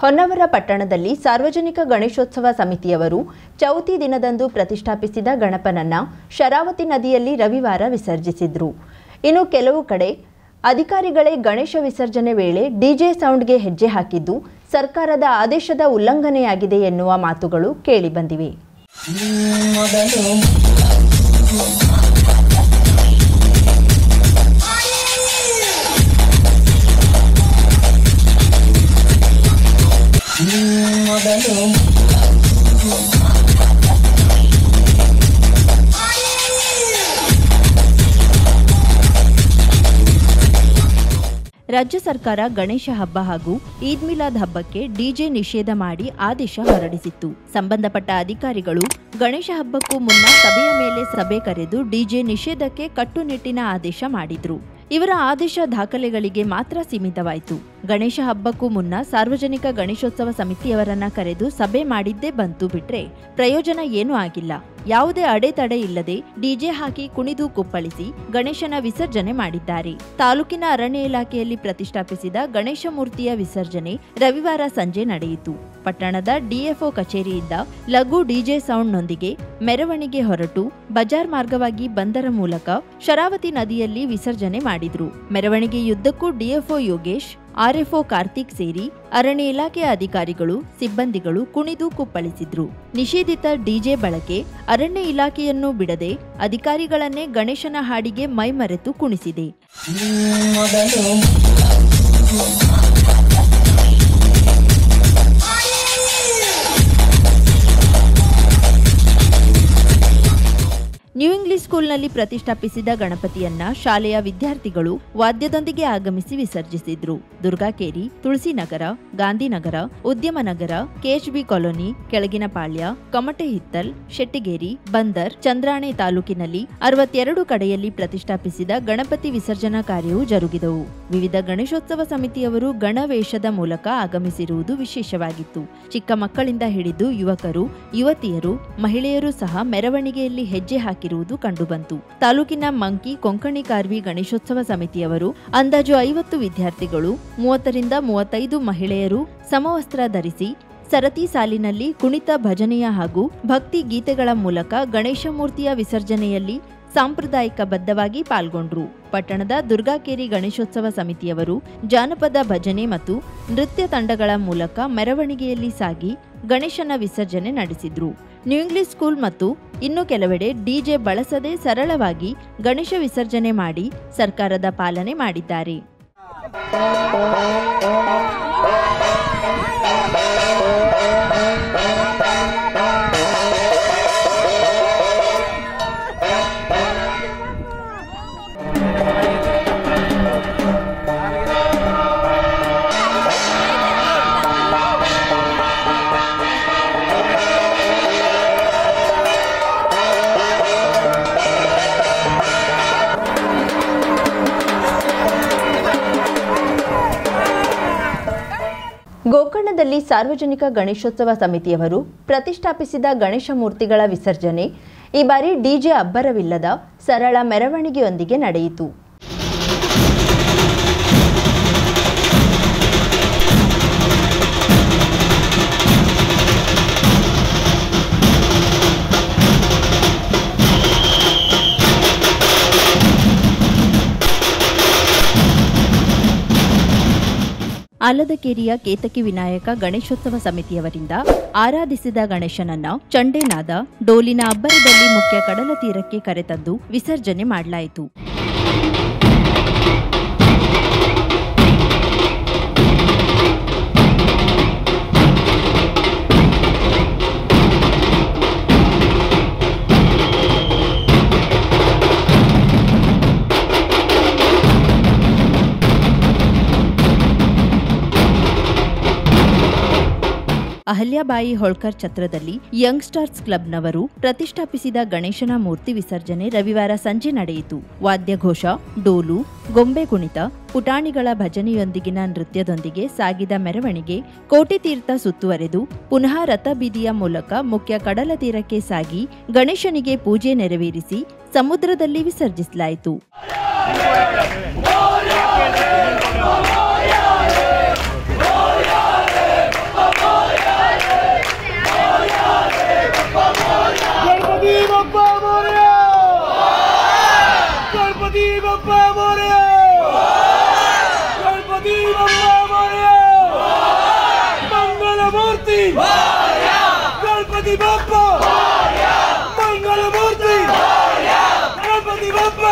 ಹೊನ್ನವರ ಪಟ್ಟಣದಲ್ಲಿ ಸಾರ್ವಜನಿಕ ಗಣೇಶೋತ್ಸವ ಸಮಿತಿಯವರು ಚೌತಿ ದಿನದಂದು ಪ್ರತಿಷ್ಠಾಪಿಸಿದ ಗಣಪನನ್ನ ಶರಾವತಿ ನದಿಯಲ್ಲಿ ರವಿವಾರ ವಿಸರ್ಜಿಸಿದ್ರು. ಇನ್ನು ಕೆಲವು ಕಡೆ ಅಧಿಕಾರಿಗಳೇ ಗಣೇಶ ವಿಸರ್ಜನೆ ವೇಳೆ ಡಿಜೆ ಸೌಂಡ್ಗೆ ಹೆಜ್ಜೆ ಹಾಕಿದ್ದು ಸರ್ಕಾರದ ಆದೇಶದ ಉಲ್ಲಂಘನೆಯಾಗಿದೆ ಎನ್ನುವ ಮಾತುಗಳು ಕೇಳಿಬಂದಿವೆ. ರಾಜ್ಯ ಸರ್ಕಾರ ಗಣೇಶ ಹಬ್ಬ ಹಾಗೂ ಈದ್ ಮಿಲಾದ್ ಹಬ್ಬಕ್ಕೆ ಡಿಜೆ ನಿಷೇಧ ಮಾಡಿ ಆದೇಶ ಹೊರಡಿಸಿತ್ತು. ಸಂಬಂಧಪಟ್ಟ ಅಧಿಕಾರಿಗಳು ಗಣೇಶ ಹಬ್ಬಕ್ಕೂ ಮುನ್ನ ಸಭೆಯ ಮೇಲೆ ಸಭೆ ಕರೆದು ಡಿಜೆ ನಿಷೇಧಕ್ಕೆ ಕಟ್ಟುನಿಟ್ಟಿನ ಆದೇಶ ಮಾಡಿದ್ರು. ಇವರ ಆದೇಶ ದಾಖಲೆಗಳಿಗೆ ಮಾತ್ರ ಸೀಮಿತವಾಯಿತು. ಗಣೇಶ ಹಬ್ಬಕ್ಕೂ ಮುನ್ನ ಸಾರ್ವಜನಿಕ ಗಣೇಶೋತ್ಸವ ಸಮಿತಿಯವರನ್ನ ಕರೆದು ಸಭೆ ಮಾಡಿದ್ದೇ ಬಂತು ಬಿಟ್ರೆ ಪ್ರಯೋಜನ ಏನೂ ಆಗಿಲ್ಲ. ಯಾವುದೇ ಅಡೆತಡೆ ಇಲ್ಲದೆ ಡಿಜೆ ಹಾಕಿ ಕುಣಿದು ಕುಪ್ಪಳಿಸಿ ಗಣೇಶನ ವಿಸರ್ಜನೆ ಮಾಡಿದ್ದಾರೆ. ತಾಲೂಕಿನ ಅರಣ್ಯ ಇಲಾಖೆಯಲ್ಲಿ ಪ್ರತಿಷ್ಠಾಪಿಸಿದ ಗಣೇಶ ಮೂರ್ತಿಯ ವಿಸರ್ಜನೆ ರವಿವಾರ ಸಂಜೆ ನಡೆಯಿತು. ಪಟ್ಟಣದ ಡಿಎಫ್ಒ ಕಚೇರಿಯಿಂದ ಲಘು ಡಿಜೆ ಸೌಂಡ್ನೊಂದಿಗೆ ಮೆರವಣಿಗೆ ಹೊರಟು ಬಜಾರ್ ಮಾರ್ಗವಾಗಿ ಬಂದರ ಮೂಲಕ ಶರಾವತಿ ನದಿಯಲ್ಲಿ ವಿಸರ್ಜನೆ ಮಾಡಿದ್ರು. ಮೆರವಣಿಗೆಯುದ್ದಕ್ಕೂ ಡಿಎಫ್ಒ ಯೋಗೇಶ್, ಆರ್ಎಫ್ಒ ಕಾರ್ತಿಕ್ ಸೇರಿ ಅರಣ್ಯ ಇಲಾಖೆಯ ಅಧಿಕಾರಿಗಳು, ಸಿಬ್ಬಂದಿಗಳು ಕುಣಿದು ಕುಪ್ಪಳಿಸಿದ್ರು. ನಿಷೇಧಿತ ಡಿಜೆ ಬಳಕೆ ಅರಣ್ಯ ಇಲಾಖೆಯನ್ನು ಬಿಡದೆ ಅಧಿಕಾರಿಗಳನ್ನೇ ಗಣೇಶನ ಹಾಡಿಗೆ ಮೈಮರೆತು ಕುಣಿಸಿದೆ. ನ್ಯೂ ಇಂಗ್ಲಿಷ್ ಸ್ಕೂಲ್ನಲ್ಲಿ ಪ್ರತಿಷ್ಠಾಪಿಸಿದ ಗಣಪತಿಯನ್ನ ಶಾಲೆಯ ವಿದ್ಯಾರ್ಥಿಗಳು ವಾದ್ಯದೊಂದಿಗೆ ಆಗಮಿಸಿ ವಿಸರ್ಜಿಸಿದ್ರು. ದುರ್ಗಾಕೇರಿ, ತುಳಸಿನಗರ, ಗಾಂಧಿನಗರ, ಉದ್ಯಮನಗರ, ಕೆಎಚ್ಬಿ ಕಾಲೋನಿ, ಕೆಳಗಿನಪಾಳ್ಯ, ಕಮಟೆಹಿತ್ತಲ್, ಶೆಟ್ಟಿಗೇರಿ, ಬಂದರ್, ಚಂದ್ರಾಣೆ ತಾಲೂಕಿನಲ್ಲಿ 62 ಕಡೆಯಲ್ಲಿ ಪ್ರತಿಷ್ಠಾಪಿಸಿದ ಗಣಪತಿ ವಿಸರ್ಜನಾ ಕಾರ್ಯವು ಜರುಗಿದವು. ವಿವಿಧ ಗಣೇಶೋತ್ಸವ ಸಮಿತಿಯವರು ಗಣವೇಷದ ಮೂಲಕ ಆಗಮಿಸಿರುವುದು ವಿಶೇಷವಾಗಿತ್ತು. ಚಿಕ್ಕ ಮಕ್ಕಳಿಂದ ಹಿಡಿದು ಯುವಕರು, ಯುವತಿಯರು, ಮಹಿಳೆಯರು ಸಹ ಮೆರವಣಿಗೆಯಲ್ಲಿ ಹೆಜ್ಜೆ ಹಾಕಿರುವುದು ಕಂಡುಬಂತು. ತಾಲೂಕಿನ ಮಂಕಿ ಕೊಂಕಣಿ ಕಾರ್ವಿ ಗಣೇಶೋತ್ಸವ ಸಮಿತಿಯವರು ಅಂದಾಜು 50 ವಿದ್ಯಾರ್ಥಿಗಳು, 30 ರಿಂದ 35 ಮಹಿಳೆಯರು ಸಮವಸ್ತ್ರ ಧರಿಸಿ ಸರತಿ ಸಾಲಿನಲ್ಲಿ ಕುಣಿತ, ಭಜನೆಯ ಹಾಗೂ ಭಕ್ತಿ ಗೀತೆಗಳ ಮೂಲಕ ಗಣೇಶ ಮೂರ್ತಿಯ ವಿಸರ್ಜನೆಯಲ್ಲಿ ಸಾಂಪ್ರದಾಯಿಕ ಬದ್ಧವಾಗಿ ಪಾಲ್ಗೊಂಡ್ರು. ಪಟ್ಟಣದ ದುರ್ಗಾಕೇರಿ ಗಣೇಶೋತ್ಸವ ಸಮಿತಿಯವರು ಜಾನಪದ ಭಜನೆ ಮತ್ತು ನೃತ್ಯ ತಂಡಗಳ ಮೂಲಕ ಮೆರವಣಿಗೆಯಲ್ಲಿ ಸಾಗಿ ಗಣೇಶನ ವಿಸರ್ಜನೆ ನಡೆಸಿದ್ರು. ನ್ಯೂ ಇಂಗ್ಲಿಷ್ ಸ್ಕೂಲ್ ಮತ್ತು ಇನ್ನು ಕೆಲವೆಡೆ ಡಿಜೆ ಬಳಸದೆ ಸರಳವಾಗಿ ಗಣೇಶ ವಿಸರ್ಜನೆ ಮಾಡಿ ಸರ್ಕಾರದ ಪಾಲನೆ ಮಾಡಿದ್ದಾರೆ. ಗೋಕರ್ಣದಲ್ಲಿ ಸಾರ್ವಜನಿಕ ಗಣೇಶೋತ್ಸವ ಸಮಿತಿಯವರು ಪ್ರತಿಷ್ಠಾಪಿಸಿದ ಗಣೇಶ ಮೂರ್ತಿಗಳ ವಿಸರ್ಜನೆ ಈ ಬಾರಿ ಡಿಜೆ ಅಬ್ಬರವಿಲ್ಲದ ಸರಳ ಮೆರವಣಿಗೆಯೊಂದಿಗೆ ನಡೆಯಿತು. ಆಲದಕೇರಿಯ ಕೇತಕಿ ವಿನಾಯಕ ಗಣೇಶೋತ್ಸವ ಸಮಿತಿಯವರಿಂದ ಆರಾಧಿಸಿದ ಗಣೇಶನನ್ನ ಚಂಡೇನಾದ, ಡೋಲಿನ ಅಬ್ಬರದಲ್ಲಿ ಮುಖ್ಯ ಕಡಲ ತೀರಕ್ಕೆ ಕರೆತಂದು ವಿಸರ್ಜನೆ ಮಾಡಲಾಯಿತು. ಅಹಲ್ಯಾಬಾಯಿ ಹೋಳ್ಕರ್ ಛತ್ರದಲ್ಲಿ ಯಂಗ್ಸ್ಟರ್ಸ್ ಕ್ಲಬ್ನವರು ಪ್ರತಿಷ್ಠಾಪಿಸಿದ ಗಣೇಶನ ಮೂರ್ತಿ ವಿಸರ್ಜನೆ ರವಿವಾರ ಸಂಜೆ ನಡೆಯಿತು. ವಾದ್ಯಘೋಷ, ಡೋಲು, ಗೊಂಬೆ ಕುಣಿತ, ಪುಟಾಣಿಗಳ ಭಜನೆಯೊಂದಿಗಿನ ನೃತ್ಯದೊಂದಿಗೆ ಸಾಗಿದ ಮೆರವಣಿಗೆ ಕೋಟಿ ತೀರ್ಥ ಸುತ್ತುವರೆದು ಪುನಃ ರಥಬೀದಿಯ ಮೂಲಕ ಮುಖ್ಯ ಕಡಲ ತೀರಕ್ಕೆ ಸಾಗಿ ಗಣೇಶನಿಗೆ ಪೂಜೆ ನೆರವೇರಿಸಿ ಸಮುದ್ರದಲ್ಲಿ ವಿಸರ್ಜಿಸಲಾಯಿತು. ಮೂರ್ತಿ ಗಣಪತಿ ಬಪ್ಪ ಮಂಗಳ ಮೂರ್ತಿ ಗಣಪತಿ ಬಪ್ಪ.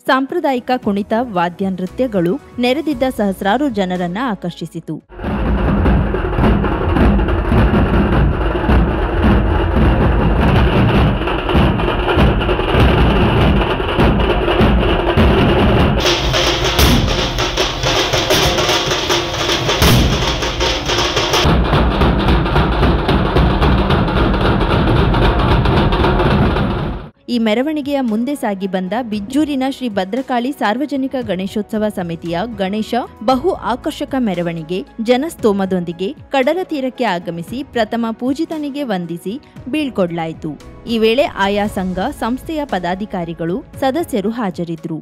ಸಾಂಪ್ರದಾಯಿಕ ಕುಣಿತ ವಾದ್ಯ ನೃತ್ಯಗಳು ನೆರೆದಿದ್ದ ಸಹಸ್ರಾರು ಜನರನ್ನ ಆಕರ್ಷಿಸಿತು. ಈ ಮೆರವಣಿಗೆಯ ಮುಂದೆ ಸಾಗಿ ಬಂದ ಬಿಜ್ಜೂರಿನ ಶ್ರೀ ಭದ್ರಕಾಳಿ ಸಾರ್ವಜನಿಕ ಗಣೇಶೋತ್ಸವ ಸಮಿತಿಯ ಗಣೇಶ ಬಹು ಆಕರ್ಷಕ ಮೆರವಣಿಗೆ ಜನಸ್ತೋಮದೊಂದಿಗೆ ಕಡಲ ತೀರಕ್ಕೆ ಆಗಮಿಸಿ ಪ್ರಥಮ ಪೂಜಿತನಿಗೆ ವಂದಿಸಿ ಬೀಳ್ಕೊಡ್ಲಾಯಿತು. ಈ ವೇಳೆ ಆಯಾ ಸಂಘ ಸಂಸ್ಥೆಯ ಪದಾಧಿಕಾರಿಗಳು ಸದಸ್ಯರು ಹಾಜರಿದ್ದರು.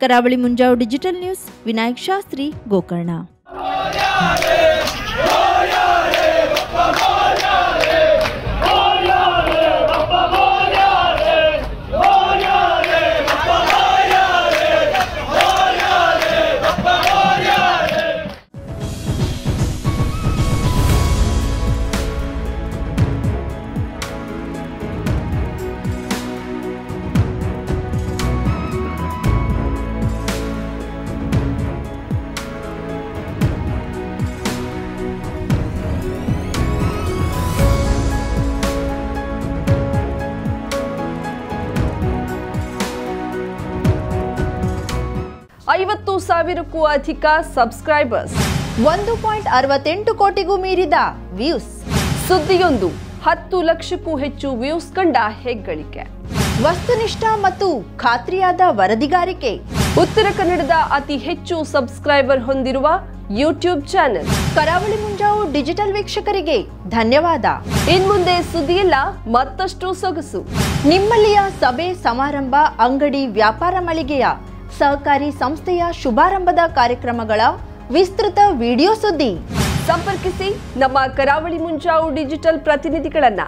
ಕರಾವಳಿ ಮುಂಜಾವು ಡಿಜಿಟಲ್ ನ್ಯೂಸ್, ವಿನಾಯಕ್ ಶಾಸ್ತ್ರಿ, ಗೋಕರ್ಣ. ಸಾವಿರಕ್ಕೂ ಅಧಿಕ ಸಬ್ಸ್ಕ್ರೈಬರ್ಸ್, 1.68 ಕೋಟಿಗೂ ಮೀರಿದ ವ್ಯೂಸ್, ಸುದ್ದಿಯೊಂದು 10 ಲಕ್ಷಕ್ಕೂ ಹೆಚ್ಚು ವ್ಯೂಸ್ ಕಂಡ ಹೆಗ್ಗಳಿಕೆ, ವಸ್ತುನಿಷ್ಠ ಮತ್ತು ಖಾತ್ರಿಯಾದ ವರದಿಗಾರಿಕೆ, ಉತ್ತರ ಕನ್ನಡದ ಅತಿ ಹೆಚ್ಚು ಸಬ್ಸ್ಕ್ರೈಬರ್ ಹೊಂದಿರುವ ಯೂಟ್ಯೂಬ್ ಚಾನೆಲ್ ಕರಾವಳಿ ಮುಂಜಾವು ಡಿಜಿಟಲ್ ವೀಕ್ಷಕರಿಗೆ ಧನ್ಯವಾದ. ಇನ್ಮುಂದೆ ಸುದ್ದಿಯಲ್ಲ ಮತ್ತಷ್ಟು ಸೊಗಸು. ನಿಮ್ಮಲ್ಲಿಯ ಸಭೆ ಸಮಾರಂಭ, ಅಂಗಡಿ ವ್ಯಾಪಾರ ಮಳಿಗೆಯ ಸಹಕಾರಿ ಸಂಸ್ಥೆಯ ಶುಭಾರಂಭದ ಕಾರ್ಯಕ್ರಮಗಳ ವಿಸ್ತೃತ ವಿಡಿಯೋ ಸುದ್ದಿ ಸಂಪರ್ಕಿಸಿ ನಮ್ಮ ಕರಾವಳಿ ಮುಂಜಾವು ಡಿಜಿಟಲ್ ಪ್ರತಿನಿಧಿಗಳನ್ನ.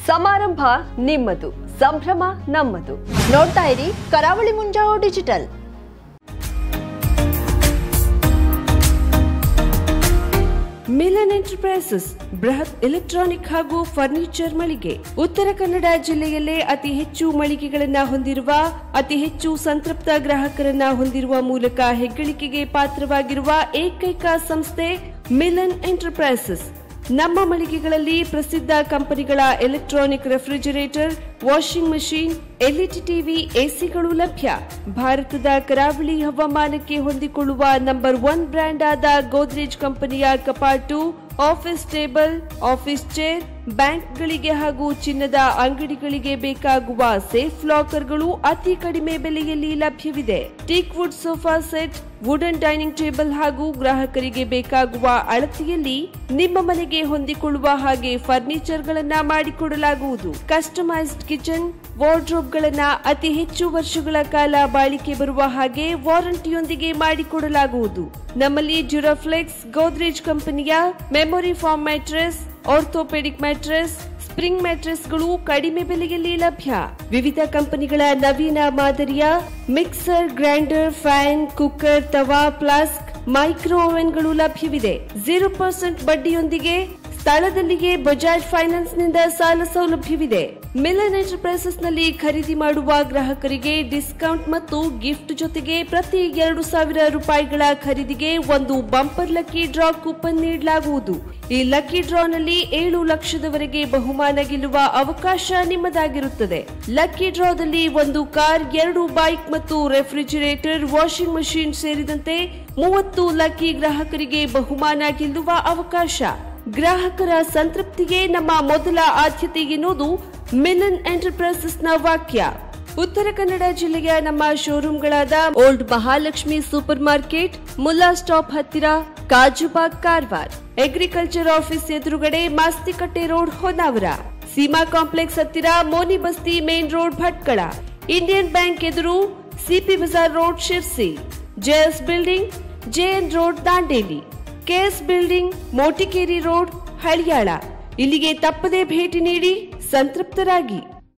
ಸಮಾರಂಭ ನಿಮ್ಮದು, ಸಂಭ್ರಮ ನಮ್ಮದು. ನೋಡ್ತಾ ಇರಿ ಕರಾವಳಿ ಮುಂಜಾವು ಡಿಜಿಟಲ್. ಮಿಲನ್ ಎಂಟರ್ಪ್ರೈಸಸ್ ಬೃಹತ್ ಎಲೆಕ್ಟ್ರಾನಿಕ್ ಹಾಗೂ ಫರ್ನಿಚರ್ ಮಳಿಗೆ. ಉತ್ತರ ಕನ್ನಡ ಜಿಲ್ಲೆಯಲ್ಲೇ ಅತಿ ಹೆಚ್ಚು ಮಳಿಗೆಗಳನ್ನ ಹೊಂದಿರುವ, ಅತಿ ಹೆಚ್ಚು ಸಂತೃಪ್ತ ಗ್ರಾಹಕರನ್ನ ಹೊಂದಿರುವ ಮೂಲಕ ಹೆಗ್ಗಳಿಕೆಗೆ ಪಾತ್ರವಾಗಿರುವ ಏಕೈಕ ಸಂಸ್ಥೆ ಮಿಲನ್ ಎಂಟರ್ಪ್ರೈಸಸ್. ನಮ್ಮ ಮಳಿಗೆಗಳಲ್ಲಿ ಪ್ರಸಿದ್ಧ ಕಂಪನಿಗಳ electronic refrigerator, washing machine, LED TV, ಎಸಿಗಳು ಲಭ್ಯ. ಭಾರತದ ಕರಾವಳಿ ಹವಾಮಾನಕ್ಕೆ ಹೊಂದಿಕೊಳ್ಳುವ ನಂಬರ್ 1 ಬ್ರ್ಯಾಂಡ್ ಆದ ಗೋದ್ರೇಜ್ ಕಂಪನಿಯ ಕಪಾಟು, ಆಫೀಸ್ ಟೇಬಲ್, ಆಫೀಸ್ ಚೇರ್, ಬ್ಯಾಂಕ್ಗಳಿಗೆ ಹಾಗೂ ಚಿನ್ನದ ಅಂಗಡಿಗಳಿಗೆ ಬೇಕಾಗುವ ಸೇಫ್ ಲಾಕರ್ಗಳು ಅತಿ ಕಡಿಮೆ ಬೆಲೆಯಲ್ಲಿ ಲಭ್ಯವಿದೆ. Teak wood sofa set, wooden dining table ಹಾಗೂ ಗ್ರಾಹಕರಿಗೆ ಬೇಕಾಗುವ ಅಳತೆಯಲ್ಲಿ ನಿಮ್ಮ ಮನೆಗೆ ಹೊಂದಿಕೊಳ್ಳುವ ಹಾಗೆ ಫರ್ನಿಚರ್ ಗಳನ್ನ ಮಾಡಿಕೊಡಲಾಗುವುದು. ಕಸ್ಟಮೈಸ್ಡ್ ಕಿಚನ್, ವಾರ್ಡ್ರೋಬ್ ಗಳನ್ನ ಅತಿ ಹೆಚ್ಚು ವರ್ಷಗಳ ಕಾಲ ಬಾಳಿಕೆ ಬರುವ ಹಾಗೆ ವಾರಂಟಿಯೊಂದಿಗೆ ಮಾಡಿಕೊಡಲಾಗುವುದು. ನಮ್ಮಲ್ಲಿ ಡ್ಯೂರಾಫ್ಲೆಕ್ಸ್, ಗೋದ್ರೇಜ್ ಕಂಪನಿಯ memory foam mattress, orthopaedic mattress, spring ಮ್ಯಾಟ್ರೆಸ್ಗಳು ಕಡಿಮೆ ಬೆಲೆಯಲ್ಲಿ ಲಭ್ಯ. ವಿವಿಧ ಕಂಪನಿಗಳ ನವೀನ ಮಾದರಿಯ ಮಿಕ್ಸರ್, ಗ್ರೈಂಡರ್, ಫ್ಯಾನ್, ಕುಕ್ಕರ್, ತವಾ, ಫ್ಲಾಸ್ಕ್, ಮೈಕ್ರೋ ಓವೆನ್ಗಳು ಲಭ್ಯವಿದೆ. 0% ಬಡ್ಡಿಯೊಂದಿಗೆ ಸ್ಥಳದಲ್ಲಿಯೇ ಬಜಾಜ್ ಫೈನಾನ್ಸ್ ನಿಂದ ಸಾಲ ಸೌಲಭ್ಯವಿದೆ. ಮಿಲನ್ ಎಂಟರ್ಪ್ರೈಸಸ್ ನಲ್ಲಿ ಖರೀದಿ ಮಾಡುವ ಗ್ರಾಹಕರಿಗೆ ಡಿಸ್ಕೌಂಟ್ ಮತ್ತು ಗಿಫ್ಟ್ ಜೊತೆಗೆ ಪ್ರತಿ 2,000 ರೂಪಾಯಿಗಳ ಖರೀದಿಗೆ ಒಂದು ಬಂಪರ್ ಲಕ್ಕಿ ಡ್ರಾ ಕೂಪನ್ ನೀಡಲಾಗುವುದು. ಈ ಲಕ್ಕಿ ಡ್ರಾನಲ್ಲಿ 7 ಲಕ್ಷದವರೆಗೆ ಬಹುಮಾನ ಗೆಲ್ಲುವ ಅವಕಾಶ ನಿಮ್ಮದಾಗಿರುತ್ತದೆ. ಲಕ್ಕಿ ಡ್ರಾದಲ್ಲಿ 1 ಕಾರ್, 2 ಬೈಕ್ ಮತ್ತು ರೆಫ್ರಿಜಿರೇಟರ್, ವಾಷಿಂಗ್ ಮಷೀನ್ ಸೇರಿದಂತೆ 30 ಲಕ್ಕಿ ಗ್ರಾಹಕರಿಗೆ ಬಹುಮಾನ ಗೆಲ್ಲುವ ಅವಕಾಶ. ಗ್ರಾಹಕರ ಸಂತೃಪ್ತಿಗೆ ನಮ್ಮ ಮೊದಲ ಆದ್ಯತೆ ಎನ್ನುವುದು ಮಿಲನ್ ಎಂಟರ್ಪ್ರೈಸಸ್ನ ವಾಕ್ಯ. ಉತ್ತರ ಕನ್ನಡ ಜಿಲ್ಲೆಯ ನಮ್ಮ ಶೋರೂಮ್ಗಳಾದ old Mahalakshmi super market, Mulla stop ಹತ್ತಿರ, ಕಾಜುಬಾಗ್ ಕಾರವಾರ, ಅಗ್ರಿಕಲ್ಚರ್ ಆಫೀಸ್ ಎದುರುಗಡೆ ಮಾಸ್ತಿಕಟ್ಟೆ ರೋಡ್ ಹೊನ್ನಾವರ, ಸೀಮಾ ಕಾಂಪ್ಲೆಕ್ಸ್ ಹತ್ತಿರ Moni Basti main road Bhatkal, Indian bank ಎದುರು CP Bazaar road Sirsi, JS building JN road Dandeli, KS building Motikeri road Haliyal. ಇಲ್ಲಿಗೆ ತಪ್ಪದೇ ಭೇಟಿ ನೀಡಿ ಸಂತೃಪ್ತರಾಗಿ.